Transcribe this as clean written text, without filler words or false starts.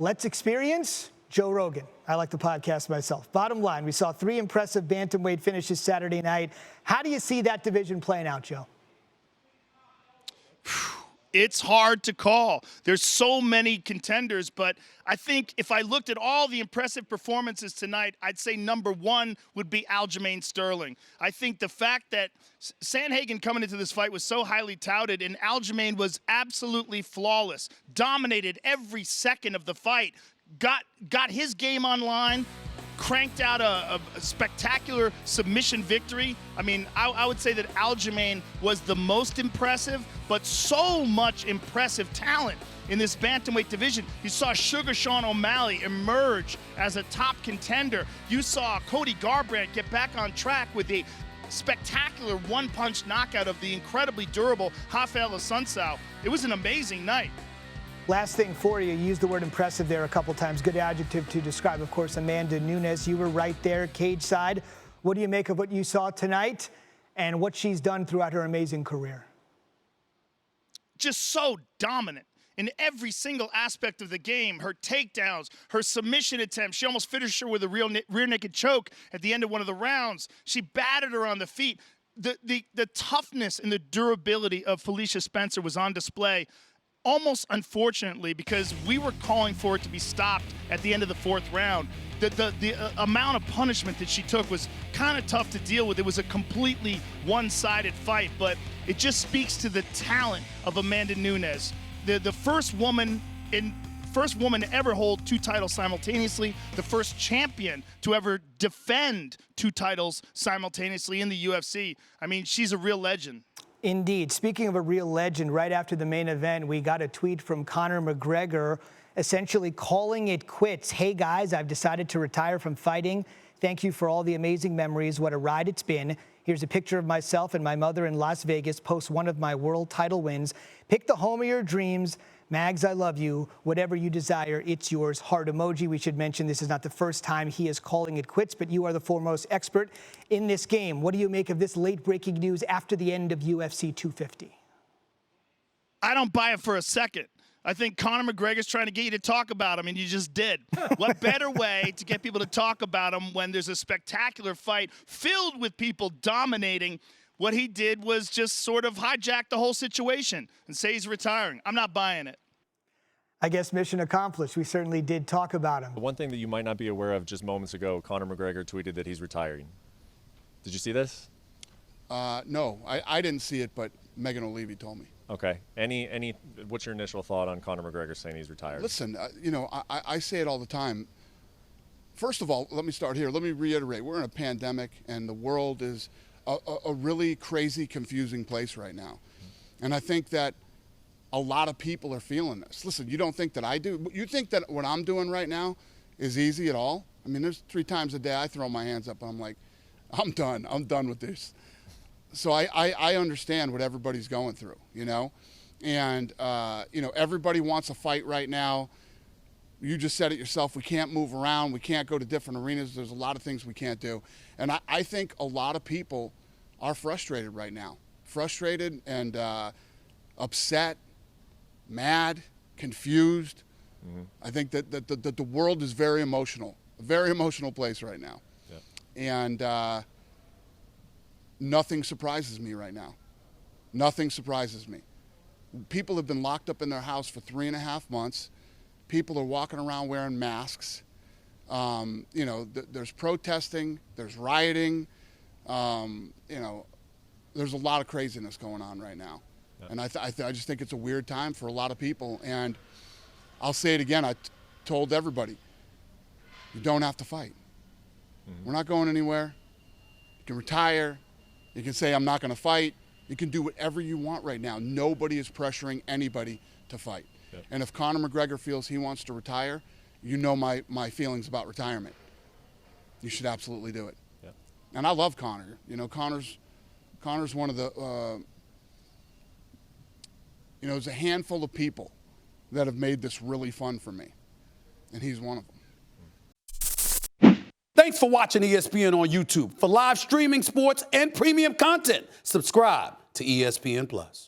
Let's experience Joe Rogan. I like the podcast myself. Bottom line, we saw 3 impressive bantamweight finishes Saturday night. How do you see that division playing out, Joe? It's hard to call. There's so many contenders, but I think if I looked at all the impressive performances tonight, I'd say number 1 would be Aljamain Sterling. I think the fact that Sandhagen coming into this fight was so highly touted, and Aljamain was absolutely flawless, dominated every second of the fight, got his game online, cranked out a spectacular submission victory. I mean, I would say that Aljamain was the most impressive, but so much impressive talent in this bantamweight division. You saw Sugar Sean O'Malley emerge as a top contender. You saw Cody Garbrandt get back on track with a spectacular one-punch knockout of the incredibly durable Rafael Assunção. It was an amazing night. Last thing for you, you used the word impressive there a couple times. Good adjective to describe, of course, Amanda Nunes. You were right there, cage side. What do you make of what you saw tonight and what she's done throughout her amazing career? Just so dominant in every single aspect of the game. Her takedowns, her submission attempts. She almost finished her with a rear naked choke at the end of one of the rounds. She battered her on the feet. The toughness and the durability of Felicia Spencer was on display. Almost unfortunately, because we were calling for it to be stopped at the end of the 4th round. The amount of punishment that she took was kind of tough to deal with. It was a completely one-sided fight, but it just speaks to the talent of Amanda Nunes. The first woman to ever hold 2 titles simultaneously, the first champion to ever defend 2 titles simultaneously in the UFC. I mean, she's a real legend. Indeed. Speaking of a real legend, right after the main event, we got a tweet from Conor McGregor essentially calling it quits. Hey guys, I've decided to retire from fighting. Thank you for all the amazing memories. What a ride it's been. Here's a picture of myself and my mother in Las Vegas post one of my world title wins. Pick the home of your dreams. Mags, I love you. Whatever you desire, it's yours. Heart emoji. We should mention this is not the first time he is calling it quits, but you are the foremost expert in this game. What do you make of this late-breaking news after the end of UFC 250? I don't buy it for a second. I think Conor McGregor's trying to get you to talk about him, and you just did. What better way to get people to talk about him when there's a spectacular fight filled with people dominating? What he did was just sort of hijack the whole situation and say he's retiring. I'm not buying it. I guess mission accomplished. We certainly did talk about him. One thing that you might not be aware of just moments ago, Conor McGregor tweeted that he's retiring. Did you see this? No, I didn't see it, but Megan O'Leary told me. Okay. What's your initial thought on Conor McGregor saying he's retired? Listen, I say it all the time. First of all, let me start here. Let me reiterate. We're in a pandemic, and the world is a really crazy, confusing place right now. And I think that a lot of people are feeling this. Listen, you don't think that I do? You think that what I'm doing right now is easy at all? I mean, there's 3 times a day I throw my hands up and I'm like, I'm done. I'm done with this. So I understand what everybody's going through, you know? And, everybody wants a fight right now. You just said it yourself. We can't move around. We can't go to different arenas. There's a lot of things we can't do. And I think a lot of people are frustrated right now. Frustrated and upset, mad, confused. Mm-hmm. I think that the world is very emotional, a very emotional place right now. Yeah. And nothing surprises me right now. Nothing surprises me. People have been locked up in their house for 3.5 months. People are walking around wearing masks. There's protesting, there's rioting. There's a lot of craziness going on right now. Yeah. And I just think it's a weird time for a lot of people. And I'll say it again, I told everybody, you don't have to fight. Mm-hmm. We're not going anywhere. You can retire. You can say, I'm not going to fight. You can do whatever you want right now. Nobody is pressuring anybody to fight. Yep. And if Conor McGregor feels he wants to retire, you know my feelings about retirement. You should absolutely do it. Yep. And I love Conor. You know, Conor's one of the, there's a handful of people that have made this really fun for me. And he's one of them. Thanks for watching ESPN on YouTube. For live streaming, sports, and premium content, subscribe to ESPN+.